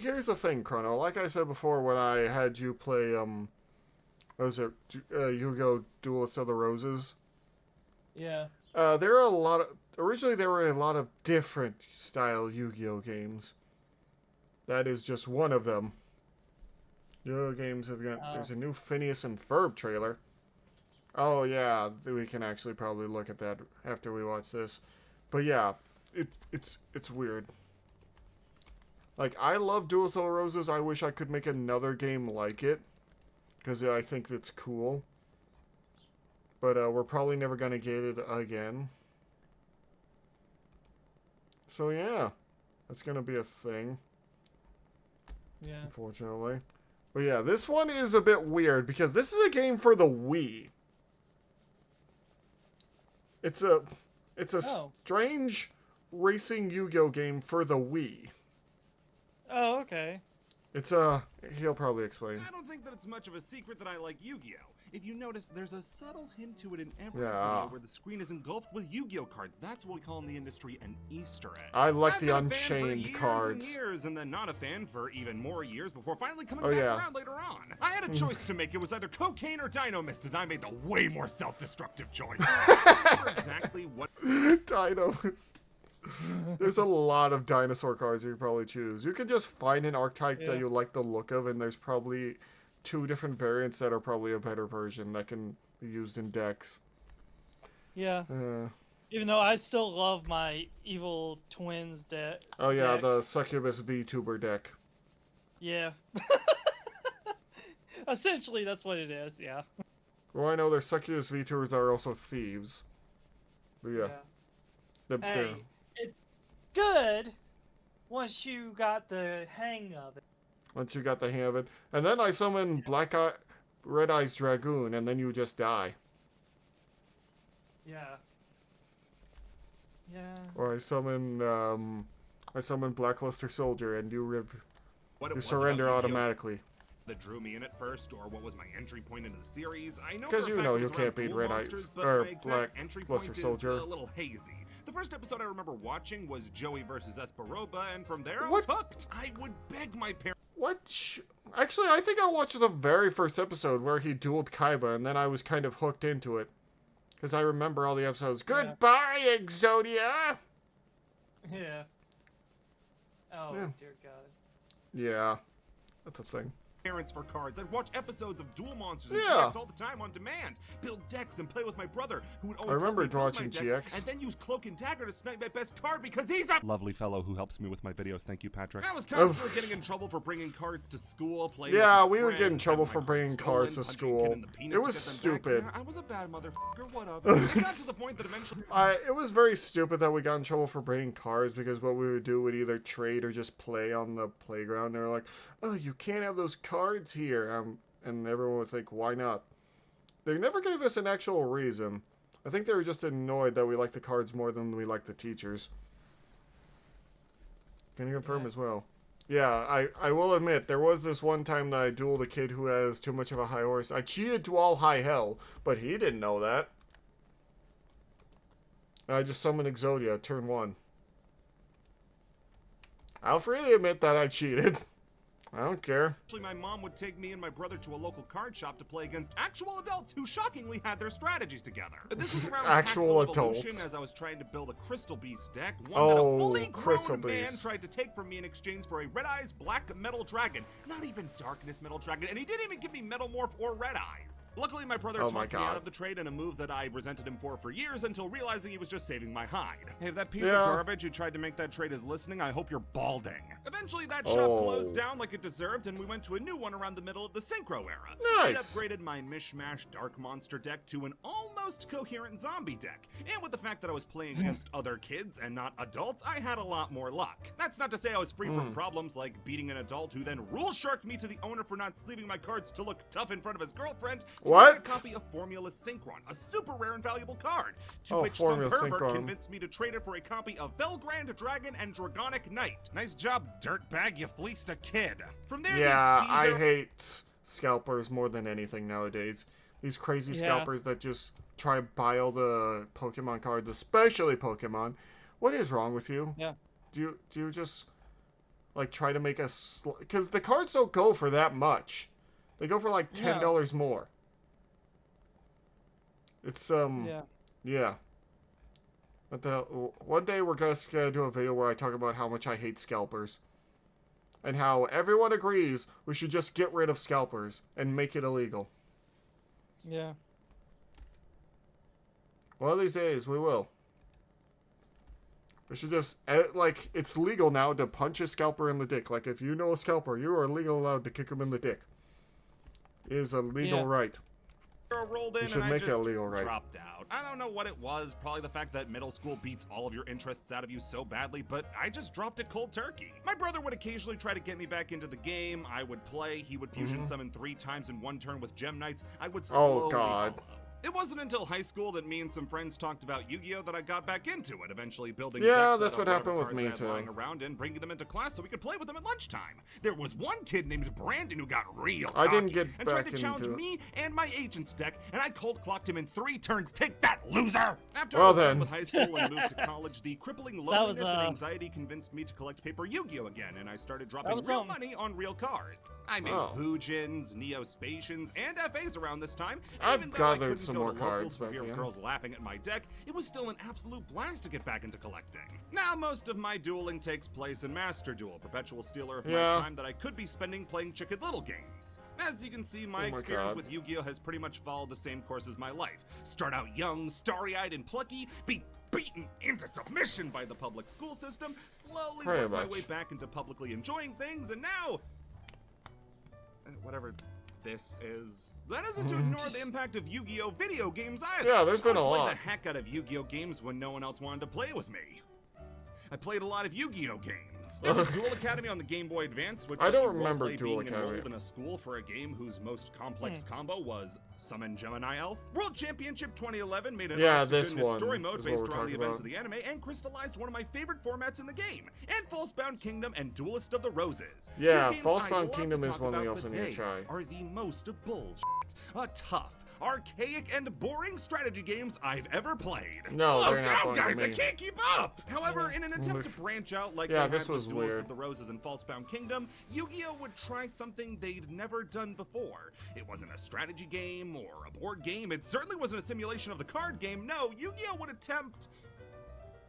here's the thing, Chrono. Like I said before, when I had you play, what was it, Yu-Gi-Oh! Duelist of the Roses? Yeah. There are a lot of... Originally, there were a lot of different style Yu-Gi-Oh! Games. That is just one of them. Yu-Gi-Oh! Games have got... There's a new Phineas and Ferb trailer. Oh, yeah. We can actually probably look at that after we watch this. But yeah, it's weird. Like, I love Duelist of the Roses. I wish I could make another game like it. Because I think it's cool. But we're probably never going to get it again. So yeah, that's going to be a thing. Yeah. Unfortunately. But yeah, this one is a bit weird because this is a game for the Wii. It's a strange racing Yu-Gi-Oh! Game for the Wii. Oh, okay. It's he'll probably explain. I don't think that it's much of a secret that I like Yu-Gi-Oh! If you notice, there's a subtle hint to it in every video where the screen is engulfed with Yu-Gi-Oh! Cards. That's what we call in the industry an Easter egg. I like I've the been Unchained a fan for cards. years and then not a fan for even more years before finally coming back around later on. I had a choice to make. It was either cocaine or Dino Mist, and I made the way more self-destructive choice. I remember exactly what... Dino Mist. There's a lot of dinosaur cards you could probably choose. You could just find an archetype that you like the look of, and there's probably 2 different variants that are probably a better version that can be used in decks. Yeah. Even though I still love my Evil Twins deck. Oh yeah, the Succubus VTuber deck. Yeah. Essentially, that's what it is, yeah. Well, I know their Succubus VTubers are also thieves. But yeah. Hey, it's good once you got the hang of it. Once you got the hang of it. And then I summon Red Eyes Dragoon, and then you just die. Yeah. Yeah. Or I summon Blackluster Soldier, and you surrender automatically. That drew me in at first, or what was my entry point into the series. I know because you know you can't beat Red Eyes or Blackluster Soldier. Is a little hazy. The first episode I remember watching was Joey versus Esperoba, and from there I was hooked. I would beg my parents. What? Actually, I think I watched the very first episode where he dueled Kaiba, and then I was kind of hooked into it. Because I remember all the episodes. Goodbye, Exodia! Yeah. Oh, dear God. Yeah. That's a thing. Parents for cards. I'd watch episodes of Duel Monsters and GX all the time on demand. Build decks and play with my brother, who would always help me build my decks, and then use Cloak and Dagger to snipe my best card because he's a lovely fellow who helps me with my videos. Thank you, Patrick. I was constantly getting in trouble for bringing cards to school. Yeah, we would get in trouble for bringing cards to school. It was stupid. I was a bad motherfucker. Whatever. It got to the point that eventually it was very stupid that we got in trouble for bringing cards because what we would do would either trade or just play on the playground. They were like, "Oh, you can't have those cards here." And everyone would think, why not? They never gave us an actual reason. I think they were just annoyed that we liked the cards more than we liked the teachers. Can you confirm as well? Yeah, I will admit, there was this one time that I dueled a kid who has too much of a high horse. I cheated to all high hell, but he didn't know that. I just summoned Exodia, turn 1. I'll freely admit that I cheated. I don't care. Actually, my mom would take me and my brother to a local card shop to play against actual adults who shockingly had their strategies together. This was around actual adults. As I was trying to build a Crystal Beast deck, one that a fully grown man tried to take from me in exchange for a Red Eyes Black Metal Dragon. Not even Darkness Metal Dragon, and he didn't even give me Metal Morph or Red Eyes. Luckily, my brother talked me out of the trade in a move that I resented him for years until realizing he was just saving my hide. Hey, if that piece of garbage who tried to make that trade is listening, I hope you're balding. Eventually, that shop closed down like it deserved, and we went to a new one around the middle of the Synchro era. Nice. I upgraded my Mishmash Dark Monster deck to an almost coherent zombie deck, and with the fact that I was playing against other kids and not adults, I had a lot more luck. That's not to say I was free from problems like beating an adult who then rule-sharked me to the owner for not sleeving my cards to look tough in front of his girlfriend to get a copy of Formula Synchron, a super rare and valuable card, to which some pervert convinced me to trade it for a copy of Belgrand Dragon and Dragonic Knight. Nice job, dirtbag, you fleeced a kid. From there, I hate scalpers more than anything nowadays. These crazy scalpers that just try to buy all the Pokemon cards, especially Pokemon. What is wrong with you? Yeah. Do you just... like try to make us, because the cards don't go for that much. They go for like $10 more. It's yeah. But one day we're just gonna do a video where I talk about how much I hate scalpers. And how everyone agrees we should just get rid of scalpers and make it illegal. Yeah. One of these days, we will. We should just, like, it's legal now to punch a scalper in the dick. Like, if you know a scalper, you are legally allowed to kick him in the dick. It is a legal right. Rolled in you should and make I just it illegal right. dropped out. I don't know what it was, probably the fact that middle school beats all of your interests out of you so badly, but I just dropped it cold turkey. My brother would occasionally try to get me back into the game. I would play. He would fusion summon 3 times in one turn with Gem Knights. I would slowly follow. It wasn't until high school that me and some friends talked about Yu-Gi-Oh! That I got back into it, eventually building decks that's what happened with me too. Lying around and bringing them into class so we could play with them at lunchtime. There was one kid named Brandon who got real cocky I didn't get and back tried to challenge into me and my agent's deck, and I cold clocked him in 3 turns. Take that, loser! After I well was then. done with high school and moved to college, the crippling loneliness and anxiety convinced me to collect paper Yu-Gi-Oh! Again, and I started dropping real money on real cards. I made Boojins, Neospatians, and FAs around this time. I've gathered some more cards, but girls laughing at my deck, it was still an absolute blast to get back into collecting. Now most of my dueling takes place in Master Duel, perpetual stealer of my time that I could be spending playing Chicken Little games. As you can see, my experience with Yu-Gi-Oh! Has pretty much followed the same course as my life. Start out young, starry-eyed, and plucky, be beaten into submission by the public school system, slowly work my way back into publicly enjoying things, and now... whatever this is. That isn't to ignore the impact of Yu-Gi-Oh! Video games either. Yeah, there's been a lot. I played the heck out of Yu-Gi-Oh! Games when no one else wanted to play with me. I played a lot of Yu-Gi-Oh! Games. There was Duel Academy on the Game Boy Advance, which I don't remember Duel being Academy. enrolled in a school for a game whose most complex combo was Summon Gemini Elf. World Championship 2011 made an goodness story mode based around the events of the anime and crystallized one of my favorite formats in the game. And Falsebound Kingdom and Duelist of the Roses. Yeah, Falsebound Kingdom is one we also need to try. Are the most bullshit, a tough, archaic and boring strategy games I've ever played. No, slow down, guys! I can't keep up. However, in an attempt to branch out like this was Duelist weird. of the Roses and Falsebound Kingdom, Yu-Gi-Oh! Would try something they'd never done before. It wasn't a strategy game or a board game. It certainly wasn't a simulation of the card game. No, Yu-Gi-Oh! Would attempt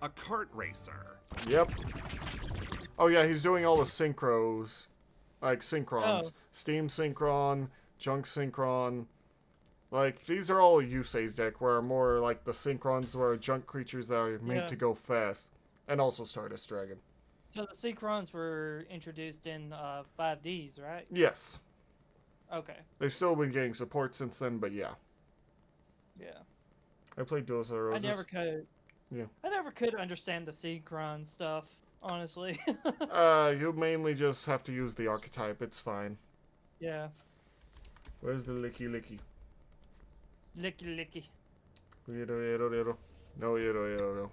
a kart racer. Yep. Oh yeah, he's doing all the synchros, like synchrons, Steam Synchron, Junk Synchron. Like, these are all Yusei's deck, where more like the Synchrons, where junk creatures that are made to go fast. And also Stardust Dragon. So the Synchrons were introduced in 5D's, right? Yes. Okay. They've still been getting support since then, but yeah. Yeah. I played Duelist of the Roses. I never could. Yeah. I never could understand the Synchron stuff, honestly. You mainly just have to use the archetype. It's fine. Yeah. Where's the licky licky? Licky licky. No, no.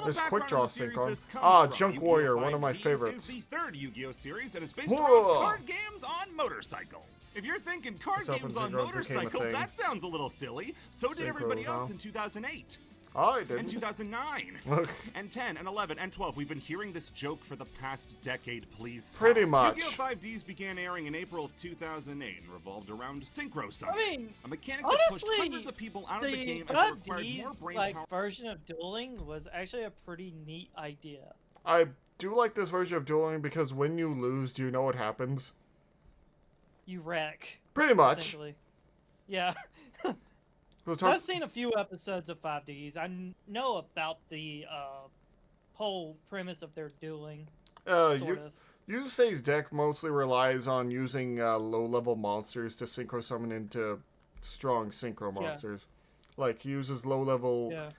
There's quick draw Synchron. Ah, Junk Warrior, one of my favorites. Is the 3rd Yu-Gi-Oh! Series and is based around card games on motorcycles. If you're thinking card games on motorcycles, that sounds a little silly. So did everybody else in 2008. I didn't. And 2009. And 10 and 11 and 12. We've been hearing this joke for the past decade, please stop. Pretty much. Yu-Gi-Oh! 5D's began airing in April of 2008 and revolved around Synchro Summon. I mean, a mechanic that pushed hundreds of people out of the game as it required more brain power. Version of dueling was actually a pretty neat idea. I do like this version of dueling because when you lose, do you know what happens? You wreck. Pretty much. Yeah. I've seen a few episodes of 5Ds. I know about the whole premise of their dueling. Yusei's deck mostly relies on using low-level monsters to synchro summon into strong synchro monsters. Like, he uses low-level...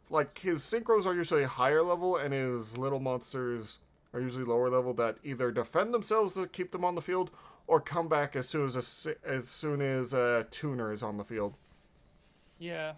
like, his synchros are usually higher level, and his little monsters are usually lower level that either defend themselves to keep them on the field, or come back as soon as a tuner is on the field. Yeah.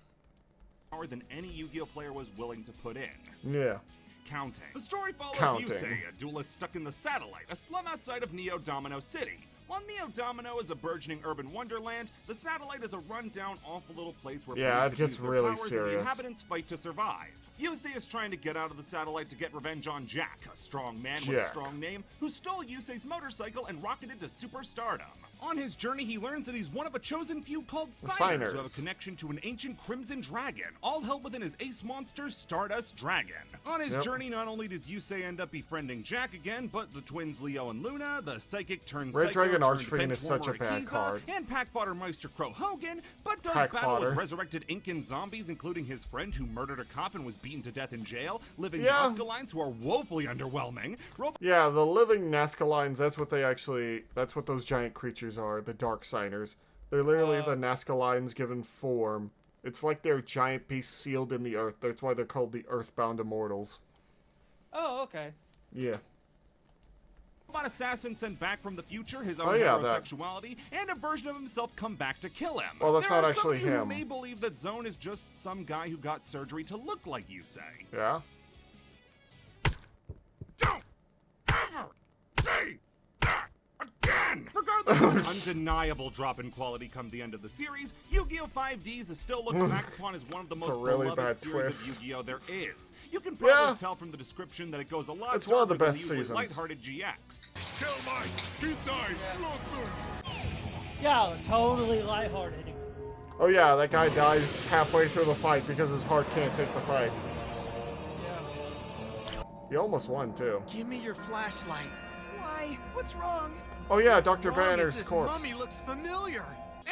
More than any Yu-Gi-Oh! Player was willing to put in. Yeah. Counting. The story follows Yusei, a duelist stuck in the Satellite, a slum outside of Neo Domino City. While Neo Domino is a burgeoning urban wonderland, the Satellite is a run-down, awful little place where it gets really serious. and the inhabitants fight to survive. Yusei is trying to get out of the satellite to get revenge on Jack, a strong man with a strong name, who stole Yusei's motorcycle and rocketed to superstardom. On his journey, he learns that he's one of a chosen few called Signers, who have a connection to an ancient crimson dragon, all held within his ace monster, Stardust Dragon. On his journey, not only does Yusei end up befriending Jack again, but the twins Leo and Luna, the psychic turned Red psycho Dragon turned Archfiend is such a benchwarmer bad Akiza, card. and Pack Fodder Meister Crow Hogan, but does Pack battle fodder. with resurrected Incan zombies, including his friend who murdered a cop and was beaten to death in jail, living Nazca lines who are woefully underwhelming, Yeah, the living Nazca lines, that's what those giant creatures are, the Dark Signers. They're literally the Nazca lines given form. It's like they're a giant piece sealed in the earth. That's why they're called the Earthbound Immortals. Oh, okay. Yeah. Robot assassin sent back from the future, his own heterosexuality, and a version of himself come back to kill him. Well, that's there not are some actually of you him. Who may believe that Zone is just some guy who got surgery to look like Yusei. Yeah? Don't ever say that again! Regardless of the undeniable drop in quality come the end of the series, Yu-Gi-Oh! 5D's is still looked back upon as one of the most really beloved bad series twist. of Yu-Gi-Oh! There is. You can probably tell from the description that it goes a lot It's one of the darker than best usually seasons. lighthearted GX. Kill Mike! Inside! Yeah, totally lighthearted. Oh yeah, that guy dies halfway through the fight because his heart can't take the fight. He almost won, too. Give me your flashlight. Why? What's wrong? Oh yeah, Dr. Wrong is Banner's this corpse. mummy looks familiar.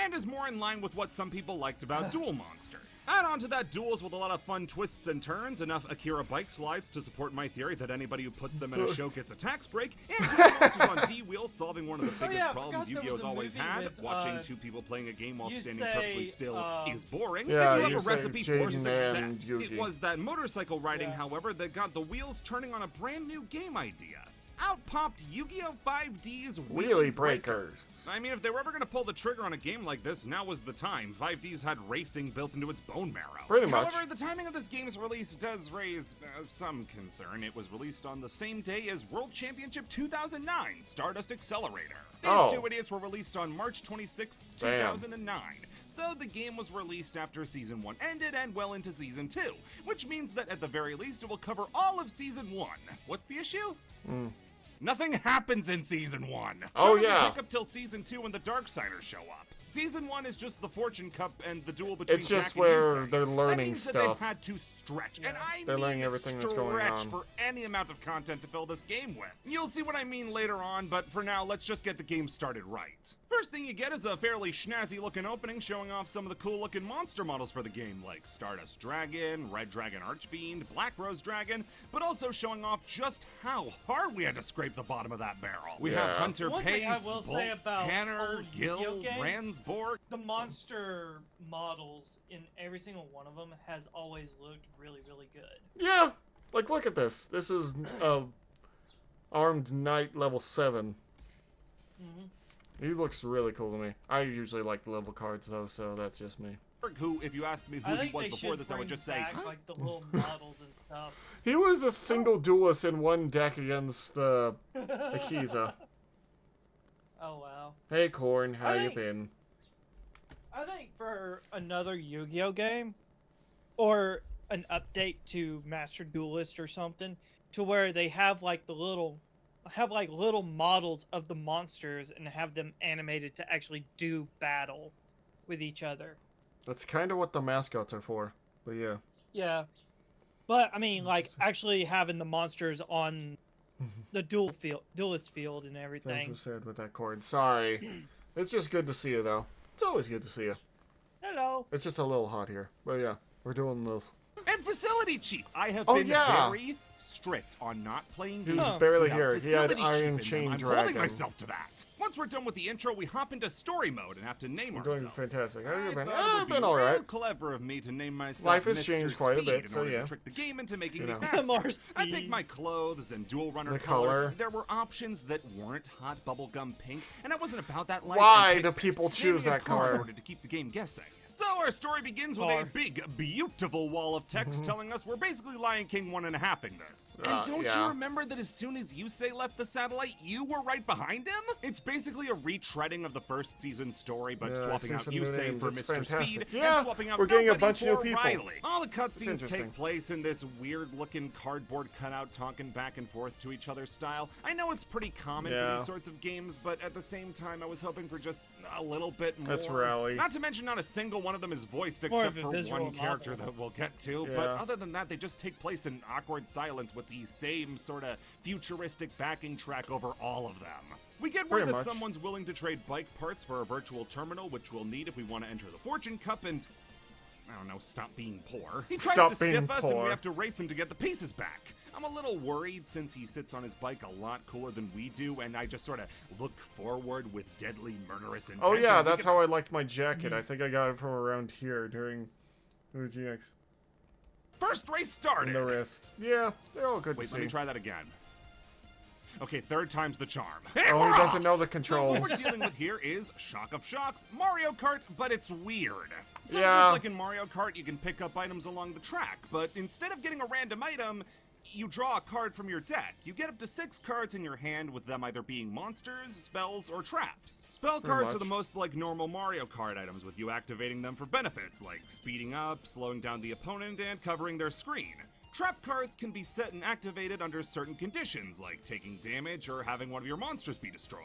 And is more in line with what some people liked about Duel Monsters. Add on to that duels with a lot of fun twists and turns, enough Akira bike slides to support my theory that anybody who puts them in a show gets a tax break, and Duel Monsters on D-Wheels solving one of the biggest problems Yu-Gi-Oh's always had, with, watching two people playing a game while standing say, perfectly still is boring. Yeah, and you you have a say recipe for Jaden success. and Yugi. It was that motorcycle riding, however, that got the wheels turning on a brand new game idea. Out popped Yu-Gi-Oh! 5D's Wheelie Breakers. I mean, if they were ever going to pull the trigger on a game like this, now was the time. 5D's had racing built into its bone marrow. Pretty much. However, the timing of this game's release does raise some concern. It was released on the same day as World Championship 2009, Stardust Accelerator. These two idiots were released on March 26, 2009. So the game was released after Season 1 ended and well into Season 2, which means that at the very least it will cover all of Season 1. What's the issue? Nothing happens in Season 1. Oh, Shows yeah. pick up till Season 2 when the Darksiders show up. Season 1 is just the Fortune Cup and the duel between It's just Jack and where Yusei. they're learning that means stuff. That they had to stretch, and I They're mean learning everything that's going stretch on. for any amount of content to fill this game with. You'll see what I mean later on, but for now, let's just get the game started right. First thing you get is a fairly snazzy-looking opening showing off some of the cool-looking monster models for the game, like Stardust Dragon, Red Dragon Archfiend, Black Rose Dragon, but also showing off just how hard we had to scrape the bottom of that barrel. We have Hunter One thing I Pace, will say Bolt about Tanner, old Gil, Yu-Gi-Oh games, Ransborg. the monster models in every single one of them has always looked really, really good. Yeah, like look at this. This is Armed Knight level 7. He looks really cool to me. I usually like level cards though, so that's just me. Who, if you asked me who I he think was they before should this, I would just say, back, like the little models and stuff. He was a single duelist in one deck against Akiza. Oh wow. Hey Corn, how I you think- been? I think for another Yu-Gi-Oh game, or an update to Master Duelist or something, to where they have like little models of the monsters and have them animated to actually do battle with each other. That's kind of what the mascots are for, but yeah. Yeah, but I mean, like actually having the monsters on the duelist field and everything. Thanks for sad with that Corn. Sorry. It's just good to see you though. It's always good to see you. Hello. It's just a little hot here, but yeah, we're doing this. and Facility Chief. I have Oh, been yeah. very strict on not playing He games was barely without here. He had Facility Iron Chief in them. Chain I'm Dragon. holding myself to that. Once we're done with the intro, we hop into story mode and have to name You're ourselves. doing fantastic. How have you I been? thought it would I've be been real alright. clever of me to name myself Life has Mr. changed quite a Speed bit, in so order yeah. to trick the game into making You me know. faster. More I speed. picked my clothes and dual runner The color. color. There were options that weren't hot bubblegum pink, and I wasn't about that life. Why and do picked people it. choose Namely a that car color? in order to keep the game guessing. So our story begins with a big, beautiful wall of text telling us we're basically Lion King 1.5ing this. And don't you remember that as soon as Yusei left the satellite, you were right behind him? It's basically a retreading of the first season story, but swapping out Yusei for Mr. Speed and swapping out we're getting a Nobody bunch of new for people. Riley. All the cutscenes take place in this weird-looking cardboard cutout talking back and forth to each other style. I know it's pretty common for these sorts of games, but at the same time, I was hoping for just a little bit more. That's Riley. Not to mention not a single one of them is voiced except for one character that we'll get to, but other than that, they just take place in awkward silence with the same sort of futuristic backing track over all of them. We get word that someone's willing to trade bike parts for a virtual terminal, which we'll need if we want to enter the Fortune Cup and, I don't know, stop being poor. He tries to stiff us and we have to race him to get the pieces back. I'm a little worried since he sits on his bike a lot cooler than we do, and I just sort of look forward with deadly murderous intent. Oh yeah, that's how I liked my jacket. I think I got it from around here during GX. First race started! In the wrist. Yeah, they're all good to see. Wait, let me try that again. Okay, third time's the charm. Oh, he doesn't know the controls. So what we're dealing with here is Shock of Shocks, Mario Kart, but it's weird. So yeah. Just like in Mario Kart, you can pick up items along the track, but instead of getting a random item, you draw a card from your deck. You get up to 6 cards in your hand, with them either being monsters, spells, or traps. Spell cards are the most like normal Mario Kart items, with you activating them for benefits, like speeding up, slowing down the opponent, and covering their screen. Trap cards can be set and activated under certain conditions, like taking damage or having one of your monsters be destroyed.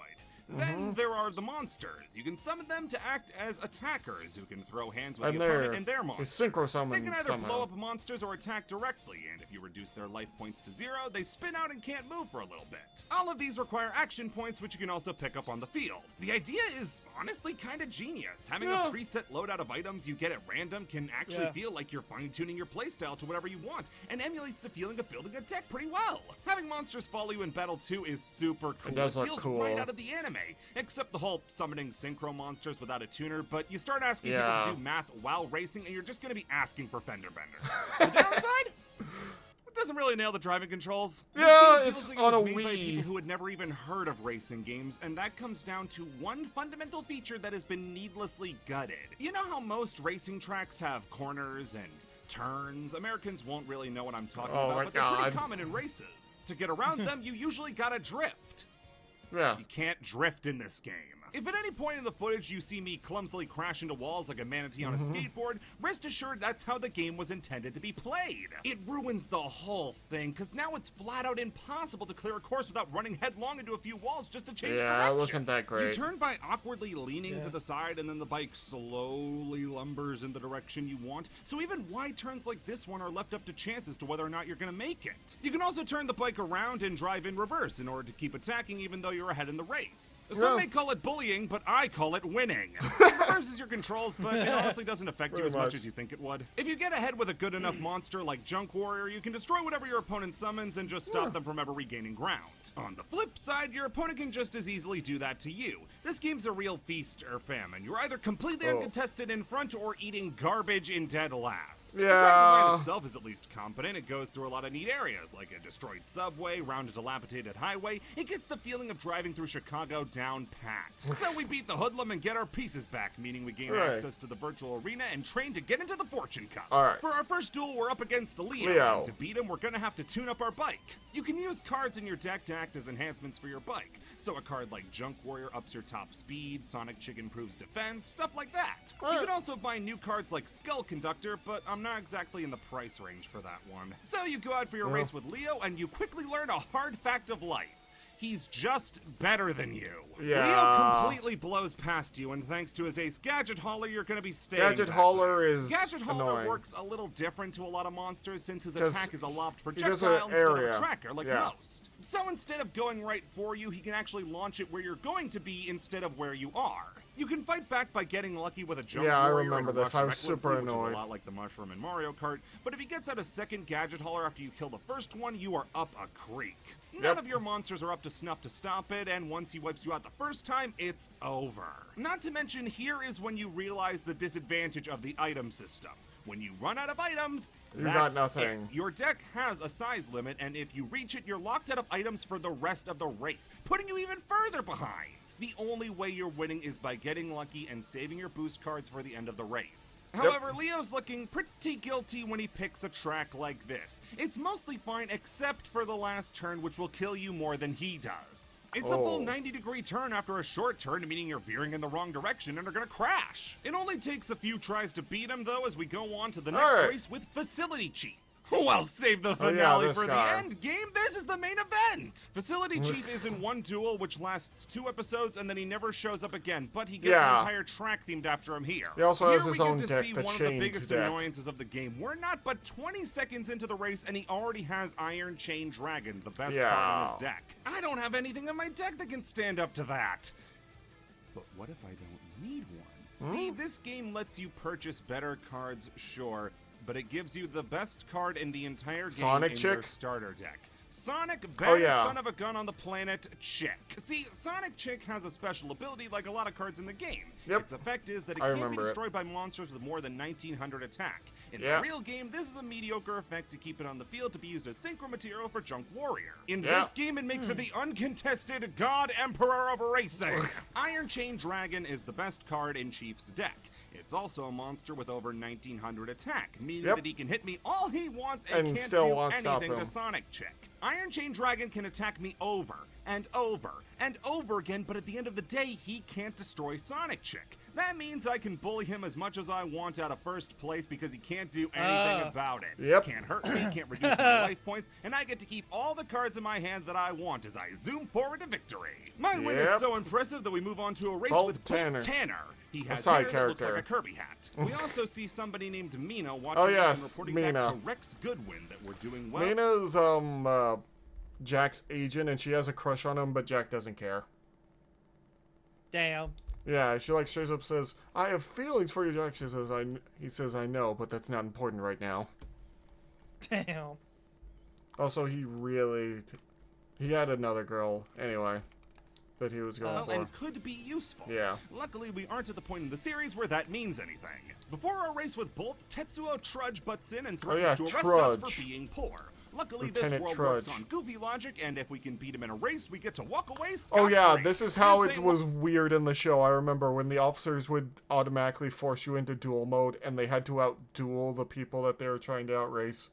Then there are the monsters. You can summon them to act as attackers who can throw hands with the opponent and their monsters. Synchro summon they can either somehow. blow up monsters or attack directly, and if you reduce their life points to 0, they spin out and can't move for a little bit. All of these require action points, which you can also pick up on the field. The idea is honestly kind of genius. Having a preset loadout of items you get at random can actually feel like you're fine-tuning your playstyle to whatever you want, and emulates the feeling of building a deck pretty well. Having monsters follow you in battle too is super cool. It feels right out of the anime, except the whole summoning synchro monsters without a tuner, but you start asking people to do math while racing, and you're just going to be asking for fender benders. The downside? It doesn't really nail the driving controls. Yeah, this it's like on a made by Wii. people who had never even heard of racing games, and that comes down to one fundamental feature that has been needlessly gutted. You know how most racing tracks have corners and turns? Americans won't really know what I'm talking about, but they're pretty common in races. To get around them, you usually gotta drift. Yeah. You can't drift in this game. If at any point in the footage you see me clumsily crash into walls like a manatee on a skateboard, rest assured that's how the game was intended to be played. It ruins the whole thing, because now it's flat out impossible to clear a course without running headlong into a few walls just to change direction. Yeah, it wasn't that great. You turn by awkwardly leaning to the side, and then the bike slowly lumbers in the direction you want, so even wide turns like this one are left up to chance as to whether or not you're gonna make it. You can also turn the bike around and drive in reverse in order to keep attacking even though you're ahead in the race. Some may call it bullying, but I call it winning. It reverses your controls, but it honestly doesn't affect you as much as you think it would. If you get ahead with a good enough monster like Junk Warrior, you can destroy whatever your opponent summons and just stop them from ever regaining ground. On the flip side, your opponent can just as easily do that to you. This game's a real feast or famine. You're either completely uncontested in front or eating garbage in dead last. The track design itself is at least competent. It goes through a lot of neat areas, like a destroyed subway, round a dilapidated highway. It gets the feeling of driving through Chicago down pat. So we beat the hoodlum and get our pieces back, meaning we gain access to the virtual arena and train to get into the Fortune Cup. For our first duel, we're up against Leo. And to beat him, we're gonna have to tune up our bike. You can use cards in your deck to act as enhancements for your bike. So a card like Junk Warrior ups your top speed, Sonic Chick improves defense, stuff like that. You can also buy new cards like Skull Conductor, but I'm not exactly in the price range for that one. So you go out for your race with Leo, and you quickly learn a hard fact of life. He's just better than you. Leo completely blows past you, and thanks to his ace Gadget Hauler, you're going to be staying Gadget Hauler is Gadget Hauler annoying. works a little different to a lot of monsters since his attack is a lobbed projectile instead of a tracker like most. So instead of going right for you, he can actually launch it where you're going to be instead of where you are. You can fight back by getting lucky with a Junk Warrior. I remember and this. rush I was super recklessly, annoyed. which is a lot like the mushroom in Mario Kart. But if he gets out a second Gadget Hauler after you kill the first one, you are up a creek. None of your monsters are up to snuff to stop it, and once he wipes you out the first time, it's over. Not to mention, here is when you realize the disadvantage of the item system. When you run out of items, that's got nothing. it. Your deck has a size limit, and if you reach it, you're locked out of items for the rest of the race, putting you even further behind. the only way you're winning is by getting lucky and saving your boost cards for the end of the race. However, Leo's looking pretty guilty when he picks a track like this. It's mostly fine except for the last turn, which will kill you more than he does. It's a full 90-degree turn after a short turn, meaning you're veering in the wrong direction and are gonna crash. It only takes a few tries to beat him, though, as we go on to the next race with Facility Chief. Well, save the finale for the end game. This is the main event. Facility Chief is in one duel, which lasts 2 episodes, and then he never shows up again. But he gets an entire track themed after him here. He also has his own deck, the Here we get to see one of the biggest annoyances of the game. We're not but 20 seconds into the race, and he already has Iron Chain Dragon, the best card in his deck. I don't have anything in my deck that can stand up to that. But what if I don't need one? See, this game lets you purchase better cards, sure, but it gives you the best card in the entire game in your starter deck. Sonic, baddest son of a gun on the planet, Chick. See, Sonic Chick has a special ability like a lot of cards in the game. Its effect is that it can't be destroyed by monsters with more than 1900 attack. In the real game, this is a mediocre effect to keep it on the field to be used as synchro material for Junk Warrior. In this game, it makes it the uncontested God Emperor of Racing. Iron Chain Dragon is the best card in Chief's deck. It's also a monster with over 1900 attack, meaning that he can hit me all he wants and can't do anything to Sonic Chick. Iron Chain Dragon can attack me over and over and over again, but at the end of the day, he can't destroy Sonic Chick. That means I can bully him as much as I want out of first place because he can't do anything about it. Can't hurt me, can't reduce my life points, and I get to keep all the cards in my hand that I want as I zoom forward to victory. My win is so impressive that we move on to a race with Bolt Tanner. He has hair that looks like a Kirby hat. We also see somebody named Mina watching us and reporting back to Rex Goodwin that we're doing well. Mina's Jack's agent, and she has a crush on him, but Jack doesn't care. Damn. Yeah, she like straight up says, "I have feelings for you, Jack." He says, "I know, but that's not important right now." Damn. Also, he had another girl anyway that he was going for. And could be useful. Yeah. Luckily, we aren't at the point in the series where that means anything. Before our race with Bolt, Tetsuo Trudge butts in and threatens to arrest us for being poor. Luckily, this world works on goofy logic, and if we can beat him in a race, we get to walk away scot-free. This is how it was weird in the show. I remember when the officers would automatically force you into duel mode, and they had to out-duel the people that they were trying to outrace.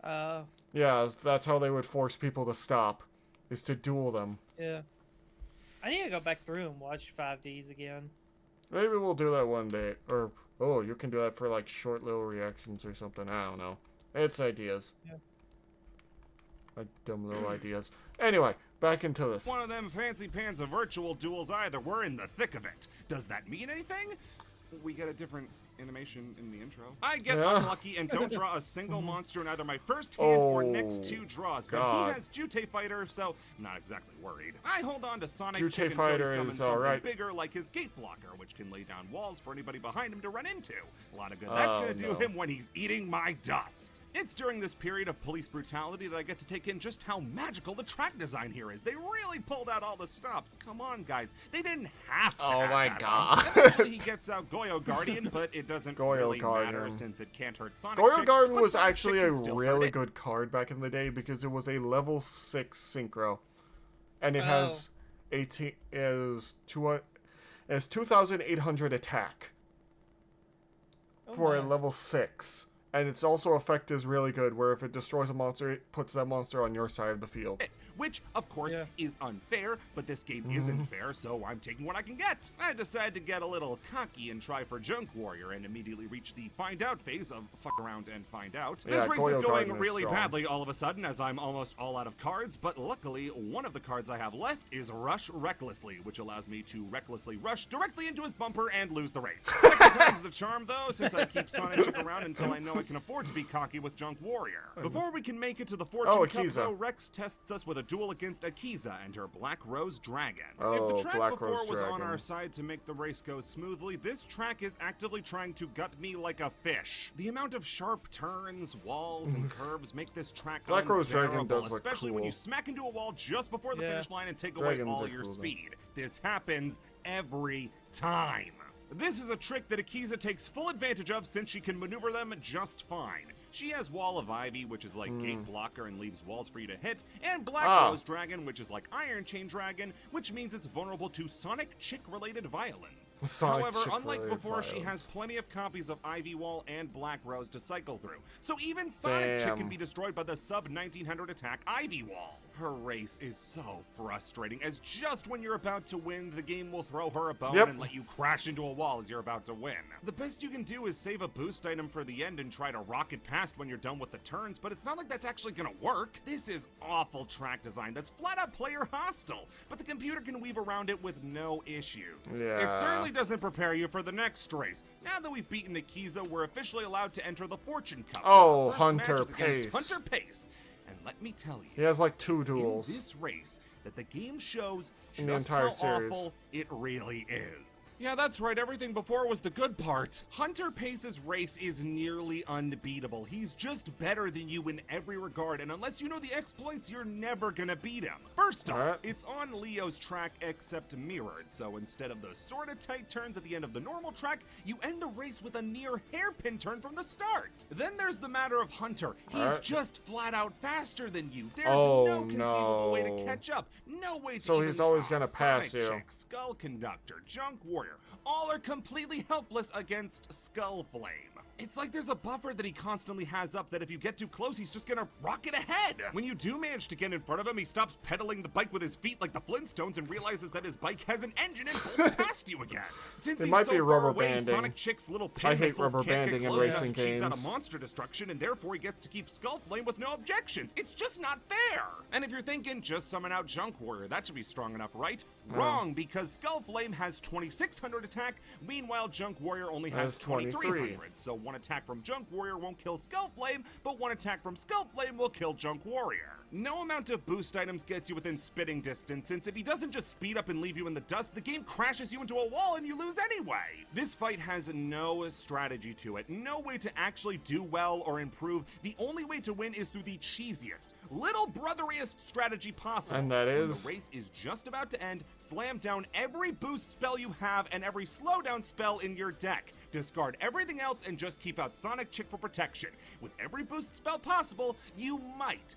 Yeah, that's how they would force people to stop, is to duel them. Yeah. I need to go back through and watch 5D's again. Maybe we'll do that one day. Or, you can do that for, like, short little reactions or something. I don't know. It's ideas. Yeah. Like, dumb little ideas. Anyway, back into this. One of them fancy pants of virtual duels either. We're in the thick of it. Does that mean anything? We get a different animation in the intro. I get unlucky and don't draw a single monster in either my first hand or next 2 draws, but he has Jute Fighter, so I'm not exactly worried. I hold on to Sonic Chick until he summons something bigger like his Gate Blocker, which can lay down walls for anybody behind him to run into. A lot of good that's gonna do him when he's eating my dust. It's during this period of police brutality that I get to take in just how magical the track design here is. They really pulled out all the stops. Come on, guys. They didn't have to have my that god. Eventually he gets out Goyo Guardian, but it doesn't really matter since it can't hurt Sonic Chick. Goyo Guardian was actually a really good card back in the day because it was a level 6 synchro. And it has 2,800 attack for a level 6. And its also effect is really good, where if it destroys a monster, it puts that monster on your side of the field. Which, of course, is unfair, but this game isn't fair, so I'm taking what I can get. I decided to get a little cocky and try for Junk Warrior and immediately reach the find out phase of fuck around and find out. This race is going really badly all of a sudden as I'm almost all out of cards, but luckily, one of the cards I have left is Rush Recklessly, which allows me to recklessly rush directly into his bumper and lose the race. Second time's the charm, though, since I keep Sonic Chick around until I know I can afford to be cocky with Junk Warrior. Before we can make it to the Fortune Cup, though, Rex tests us with a duel against Akiza and her Black Rose Dragon. If the track before was on our side to make the race go smoothly, this track is actively trying to gut me like a fish. The amount of sharp turns, walls, and curves make this track Black Rose Dragon does look especially cool. when you smack into a wall just before the finish line and take away all your speed. This happens every time. This is a trick that Akiza takes full advantage of since she can maneuver them just fine. She has Wall of Ivy, which is like Gate Blocker and leaves walls for you to hit, and Black Rose Dragon, which is like Iron Chain Dragon, which means it's vulnerable to Sonic Chick-related violence. However, unlike before, she has plenty of copies of Ivy Wall and Black Rose to cycle through, so even Sonic Chick can be destroyed by the sub-1900 attack Ivy Wall. Her race is so frustrating, as just when you're about to win, the game will throw her a bone and let you crash into a wall as you're about to win. The best you can do is save a boost item for the end and try to rocket past when you're done with the turns, but it's not like that's actually gonna work. This is awful track design that's flat out player hostile, but the computer can weave around it with no issues. It certainly doesn't prepare you for the next race. Now that we've beaten Akiza, we're officially allowed to enter the Fortune Cup. Oh, Hunter Pace. Hunter Pace. And let me tell you, he has like 2 duels in this race that the game shows in the entire series. Awful it really is. Yeah, that's right. Everything before was the good part. Hunter Pace's race is nearly unbeatable. He's just better than you in every regard, and unless you know the exploits, you're never gonna beat him. First off, it's on Leo's track except mirrored, so instead of the sorta tight turns at the end of the normal track, you end the race with a near hairpin turn from the start. Then there's the matter of Hunter. He's just flat out faster than you. There's no conceivable way to catch up. No way to So he's always gonna pass you. Chick, Skull Conductor, Junk Warrior, all are completely helpless against Skull Flame. It's like there's a buffer that he constantly has up that if you get too close, he's just gonna rocket ahead. When you do manage to get in front of him, he stops pedaling the bike with his feet like the Flintstones and realizes that his bike has an engine and bolts past you again. Since it he's might so be far rubber away, banding. Sonic Chick's little pin I hate missiles rubber can't get banding in close enough racing to chase out games. a monster destruction, and therefore he gets to keep Skull Flame with no objections. It's just not fair. And if you're thinking, just summon out Junk Warrior, that should be strong enough, right? Wrong, because Skull Flame has 2600 attack, meanwhile Junk Warrior only has 2300. So one attack from Junk Warrior won't kill Skull Flame, but one attack from Skull Flame will kill Junk Warrior. No amount of boost items gets you within spitting distance, since if he doesn't just speed up and leave you in the dust, the game crashes you into a wall and you lose anyway. This fight has no strategy to it, no way to actually do well or improve. The only way to win is through the cheesiest, little brotheriest strategy possible. And that is? When the race is just about to end, slam down every boost spell you have and every slowdown spell in your deck. Discard everything else and just keep out Sonic Chick for protection. With every boost spell possible, you might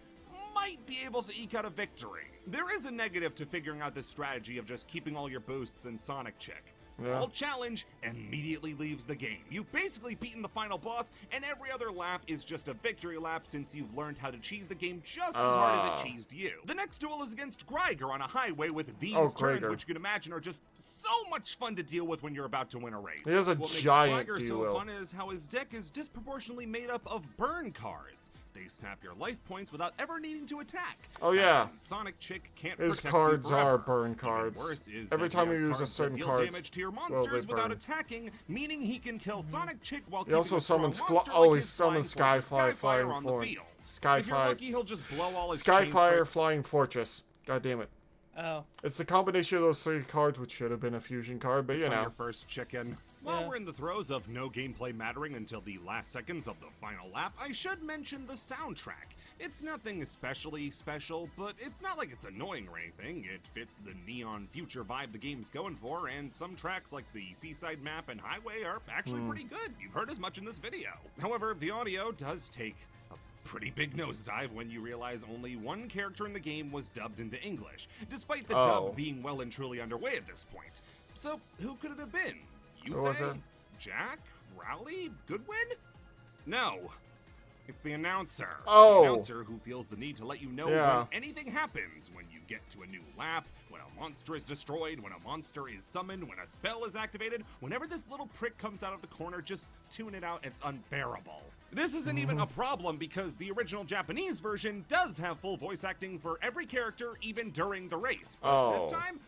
be able to eke out a victory. There is a negative to figuring out this strategy of just keeping all your boosts in Sonic Chick. All challenge immediately leaves the game. You've basically beaten the final boss, and every other lap is just a victory lap since you've learned how to cheese the game just as hard as it cheesed you. The next duel is against Greiger on a highway with these turns, which you can imagine are just so much fun to deal with when you're about to win a race. He has a what giant makes Greiger duel. so fun is how his deck is disproportionately made up of burn cards. They sap your life points without ever needing to attack. Oh yeah. And Sonic Chick can't His protect cards you forever. are burn cards. Even worse is Every that time he you has use a cards certain that deal card, damage to your well, monsters they without burn. attacking, meaning he can kill Sonic Chick while He also keeping a strong summons monster oh, like he his summons flying fortress, Skyfire Flying on the Fortress. field. If you're Skyfire. lucky, he'll just blow all his Skyfire Flying Fortress. God damn it. Oh. It's the combination of those 3 cards, which should have been a fusion card, but you on know. your first chicken. While we're in the throes of no gameplay mattering until the last seconds of the final lap, I should mention the soundtrack. It's nothing especially special, but it's not like it's annoying or anything. It fits the neon future vibe the game's going for, and some tracks like the Seaside Map and Highway are actually pretty good. You've heard as much in this video. However, the audio does take a pretty big nosedive when you realize only one character in the game was dubbed into English, despite the dub being well and truly underway at this point. So, who could it have been? You say? Jack? Rowley? Goodwin? No. It's the announcer. Oh. The announcer who feels the need to let you know when anything happens, when you get to a new lap, when a monster is destroyed, when a monster is summoned, when a spell is activated. Whenever this little prick comes out of the corner, just tune it out. It's unbearable. This isn't even a problem because the original Japanese version does have full voice acting for every character, even during the race. But this time,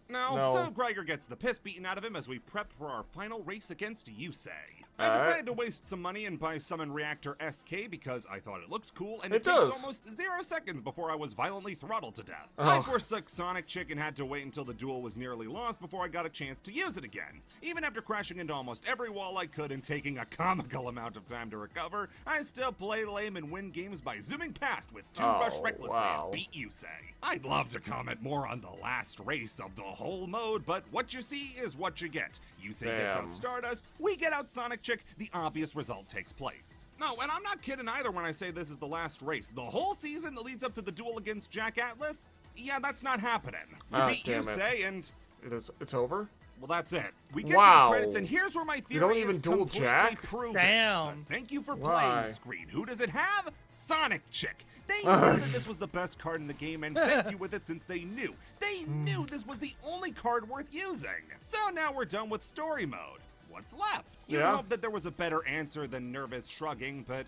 no. So Greiger gets the piss beaten out of him as we prep for our final race against Yusei. I decided to waste some money and buy Summon Reactor SK because I thought it looked cool, and it takes almost 0 seconds before I was violently throttled to death. I forsook Sonic Chick and had to wait until the duel was nearly lost before I got a chance to use it again. Even after crashing into almost every wall I could and taking a comical amount of time to recover, I still play lame and win games by zooming past with 2 rush recklessly and beat Yusei. I'd love to comment more on the last race of the whole whole mode, but what you see is what you get. Yusei gets out Damn. Stardust, we get out Sonic Chick, the obvious result takes place. No, and I'm not kidding either when I say this is the last race. The whole season that leads up to the duel against Jack Atlas, yeah, that's not happening. We Ah, beat damn it. Yusei and... It's over? Well, that's it. We get to Wow. the credits, and here's where my theory don't even is duel completely Jack? proven. Damn. Thank you for Why? playing screen. Who does it have? Sonic Chick. They knew that this was the best card in the game, and thank you with it since they knew. They knew this was the only card worth using. So now we're done with story mode. What's left? You'd Yeah. hope that there was a better answer than nervous shrugging, but...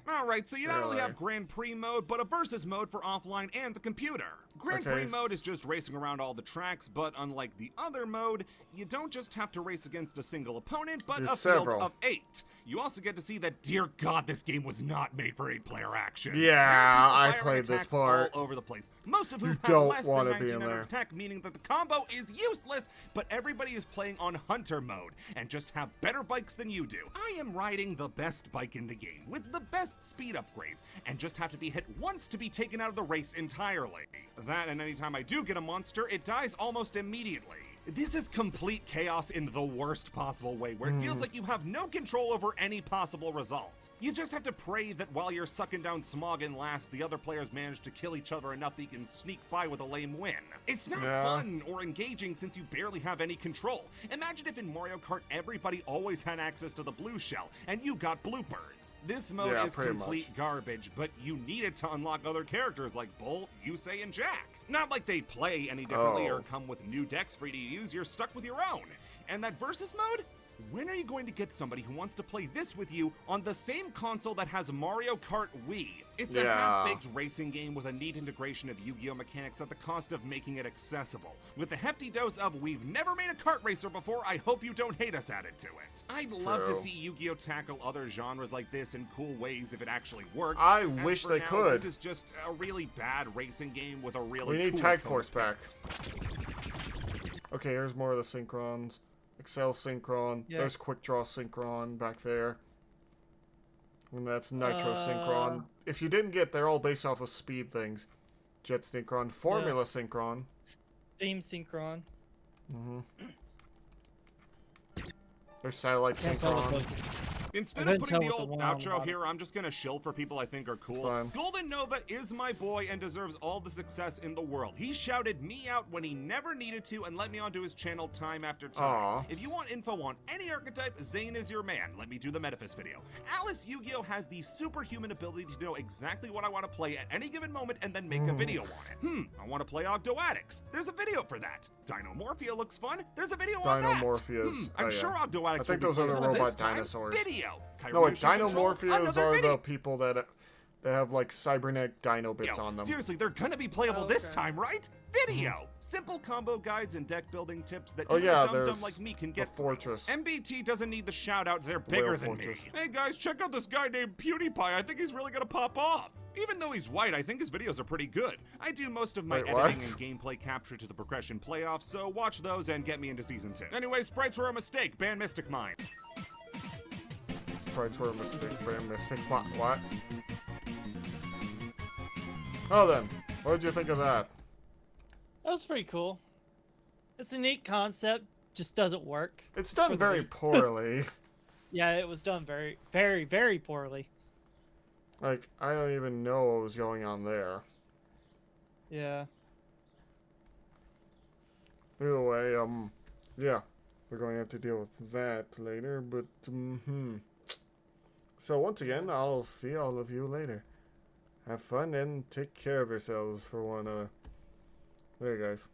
Alright, so you not only Really? have Grand Prix mode, but a versus mode for offline and the computer. Grand Okay. Prix mode is just racing around all the tracks, but unlike the other mode, you don't just have to race against a single opponent, but There's a field several. of 8. You also get to see that, dear God, this game was not made for 8-player action. Yeah, There are I people played this attacks part. all over the place. Most of whom You have don't less than wanna be 19 in under there. attack, meaning that the combo is useless, but everybody is playing on Hunter mode, and just have better bikes than you do. I am riding the best bike in the game, with the best speed upgrades, and just have to be hit once to be taken out of the race entirely. That, and anytime I do get a monster, it dies almost immediately. This is complete chaos in the worst possible way, where it feels like you have no control over any possible result. You just have to pray that while you're sucking down Smog and Last, the other players manage to kill each other enough that you can sneak by with a lame win. It's not Yeah. fun or engaging since you barely have any control. Imagine if in Mario Kart everybody always had access to the blue shell, and you got bloopers. This mode Yeah, is pretty complete garbage, but you need it to unlock other characters like Bull, Yusei, and Jack. Not like they play any differently Oh. or come with new decks for you to use, you're stuck with your own. And that versus mode? When are you going to get somebody who wants to play this with you on the same console that has Mario Kart Wii? It's a Yeah. half-baked racing game with a neat integration of Yu-Gi-Oh! Mechanics at the cost of making it accessible. With a hefty dose of "we've never made a kart racer before, I hope you don't hate us" added to it. I'd love to True. see Yu-Gi-Oh! Tackle other genres like this in cool ways if it actually worked. I As wish for they now, could. This is just a really bad racing game with a really We need cool Tag opponent Force back. picked. Okay, here's more of the synchrons. Excel synchron. Yeah. There's Quick Draw synchron back there. And that's Nitro synchron. If you didn't get, they're all based off of speed things. Jet synchron, Formula synchron. Steam Synchron. There's Satellite Can't tell what synchron. the- Instead I of couldn't putting the tell what old the one on the outro bottom- here, I'm just gonna shill for people I think are cool. Fine. Golden Nova is my boy and deserves all the success in the world. He shouted me out when he never needed to and let me onto his channel time after time. Aw. If you want info on any archetype, Zane is your man. Let me do the Metaphys video. Alice Yu-Gi-Oh! Has the superhuman ability to know exactly what I want to play at any given moment and then make a video on it. I want to play Ogdoaddicts. There's a video for that. Dinomorphia looks fun. There's a video on that. Dinomorphias. I'm Oh, sure yeah. Ogdoaddicts I think will be those are the playable this robot time. dinosaurs. Video. No, wait, Kyration control, Dinomorphias another are video. the people that have like cybernetic dino bits on them. Seriously, they're gonna be playable Oh, this okay. time, right? Video! Simple combo guides and deck building tips that Oh, even yeah, a dum-dum there's like me can the get through. Fortress. MBT doesn't need the shout out, they're bigger Whale than Fortress. me. Hey guys, check out this guy named PewDiePie, I think he's really gonna pop off. Even though he's white, I think his videos are pretty good. I do most of my Wait, what? editing and gameplay capture to the progression playoffs, so watch those and get me into Season 2. Anyway, sprites were a mistake, ban Mystic Mine. Sprites were a mistake, very mistake. What? Oh then, what did you think of that? That was pretty cool. It's a neat concept, just doesn't work. It's For done the very lead. poorly. Yeah, it was done very, very, very poorly. Like, I don't even know what was going on there. Yeah. Either way, yeah, we're going to have to deal with that later, but, So once again, I'll see all of you later. Have fun and take care of yourselves for one another. There, guys.